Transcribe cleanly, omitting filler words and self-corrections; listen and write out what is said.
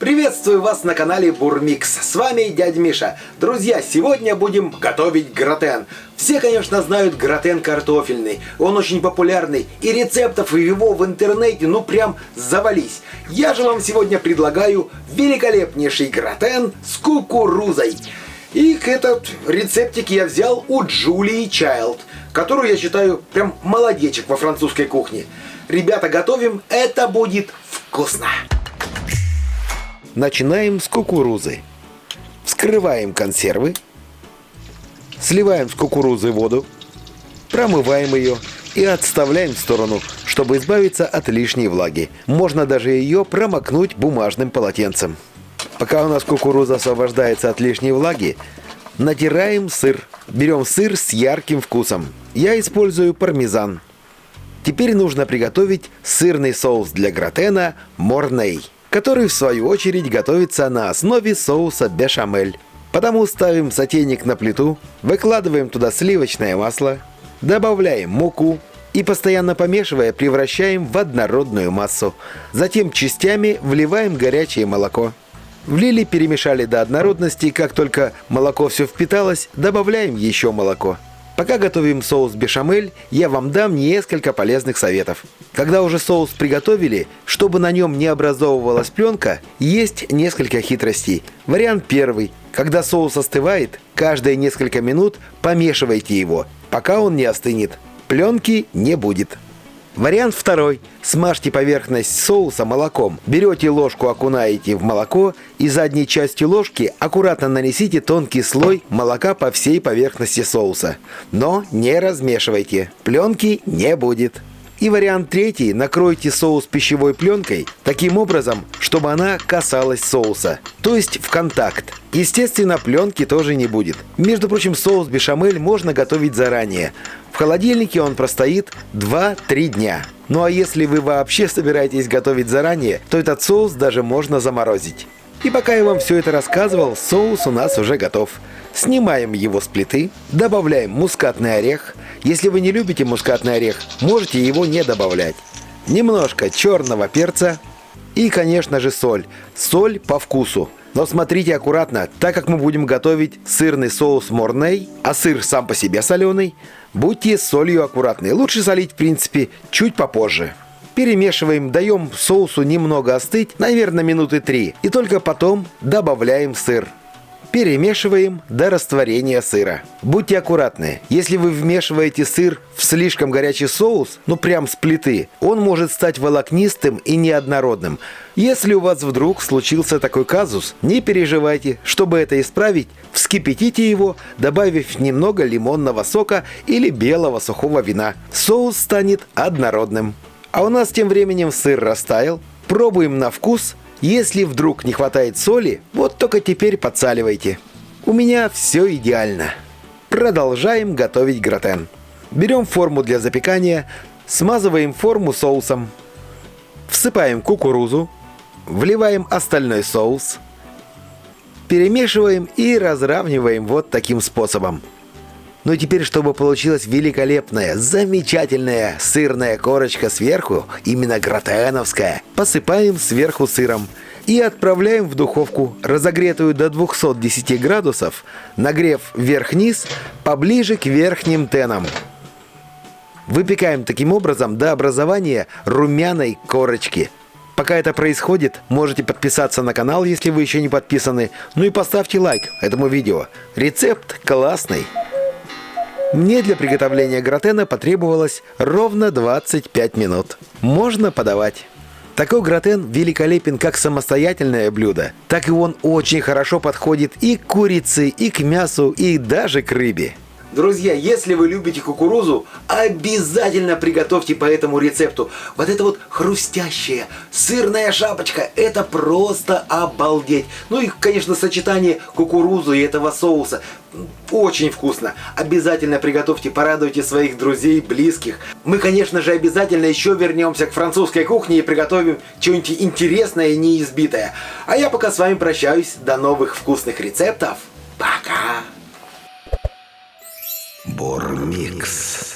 Приветствую вас на канале Бурмикс. С вами дядя Миша. Друзья, сегодня будем готовить гратен. Все, конечно, знают гратен картофельный. Он очень популярный. И рецептов его в интернете, ну прям завались. Я же вам сегодня предлагаю великолепнейший гратен с кукурузой. И этот рецептик я взял у Джулии Чайлд, которую я считаю прям молодечек во французской кухне. Ребята, готовим. Это будет вкусно. Начинаем с кукурузы. Вскрываем консервы. Сливаем с кукурузы воду. Промываем ее и отставляем в сторону, чтобы избавиться от лишней влаги. Можно даже ее промокнуть бумажным полотенцем. Пока у нас кукуруза освобождается от лишней влаги, натираем сыр. Берем сыр с ярким вкусом. Я использую пармезан. Теперь нужно приготовить сырный соус для гратена Морней, который в свою очередь готовится на основе соуса бешамель. Потому ставим сотейник на плиту, выкладываем туда сливочное масло, добавляем муку и, постоянно помешивая, превращаем в однородную массу. Затем частями вливаем горячее молоко. Влили, перемешали до однородности, как только молоко все впиталось, добавляем еще молоко. Пока готовим соус бешамель, я вам дам несколько полезных советов. Когда уже соус приготовили, чтобы на нем не образовывалась пленка, есть несколько хитростей. Вариант первый. Когда соус остывает, каждые несколько минут помешивайте его, пока он не остынет. Пленки не будет. Вариант второй. Смажьте поверхность соуса молоком. Берете ложку, окунаете в молоко и задней частью ложки аккуратно нанесите тонкий слой молока по всей поверхности соуса. Но не размешивайте. Пленки не будет. И вариант третий. Накройте соус пищевой пленкой таким образом, чтобы она касалась соуса. То есть в контакт. Естественно, пленки тоже не будет. Между прочим, соус бешамель можно готовить заранее. В холодильнике он простоит 2-3 дня. Ну а если вы вообще собираетесь готовить заранее, то этот соус даже можно заморозить. И пока я вам все это рассказывал, соус у нас уже готов. Снимаем его с плиты, добавляем мускатный орех. Если вы не любите мускатный орех, можете его не добавлять. Немножко черного перца и, конечно же, соль. Соль по вкусу. Но смотрите аккуратно, так как мы будем готовить сырный соус Морней, а сыр сам по себе соленый, будьте с солью аккуратны. Лучше солить, в принципе, чуть попозже. Перемешиваем, даем соусу немного остыть, наверное, минуты 3. И только потом добавляем сыр. Перемешиваем до растворения сыра. Будьте аккуратны. Если вы вмешиваете сыр в слишком горячий соус, ну прям с плиты, он может стать волокнистым и неоднородным. Если у вас вдруг случился такой казус, не переживайте. Чтобы это исправить, вскипятите его, добавив немного лимонного сока или белого сухого вина. Соус станет однородным. А у нас тем временем сыр растаял. Пробуем на вкус. Если вдруг не хватает соли, вот только теперь подсаливайте. У меня все идеально. Продолжаем готовить гратен. Берем форму для запекания, смазываем форму соусом. Всыпаем кукурузу, вливаем остальной соус. Перемешиваем и разравниваем вот таким способом. Ну и теперь, чтобы получилась великолепная, замечательная сырная корочка сверху, именно гратеновская, посыпаем сверху сыром и отправляем в духовку, разогретую до 210 градусов, нагрев вверх-вниз, поближе к верхним тенам. Выпекаем таким образом до образования румяной корочки. Пока это происходит, можете подписаться на канал, если вы еще не подписаны, ну и поставьте лайк этому видео. Рецепт классный. Мне для приготовления гратена потребовалось ровно 25 минут. Можно подавать. Такой гратен великолепен как самостоятельное блюдо, так и он очень хорошо подходит и к курице, и к мясу, и даже к рыбе. Друзья, если вы любите кукурузу, обязательно приготовьте по этому рецепту. Вот это вот хрустящая сырная шапочка, это просто обалдеть. Ну и, конечно, сочетание кукурузы и этого соуса. Очень вкусно. Обязательно приготовьте, порадуйте своих друзей, близких. Мы, конечно же, обязательно еще вернемся к французской кухне и приготовим что-нибудь интересное и неизбитое. А я пока с вами прощаюсь. До новых вкусных рецептов. Пока! Бурмикс.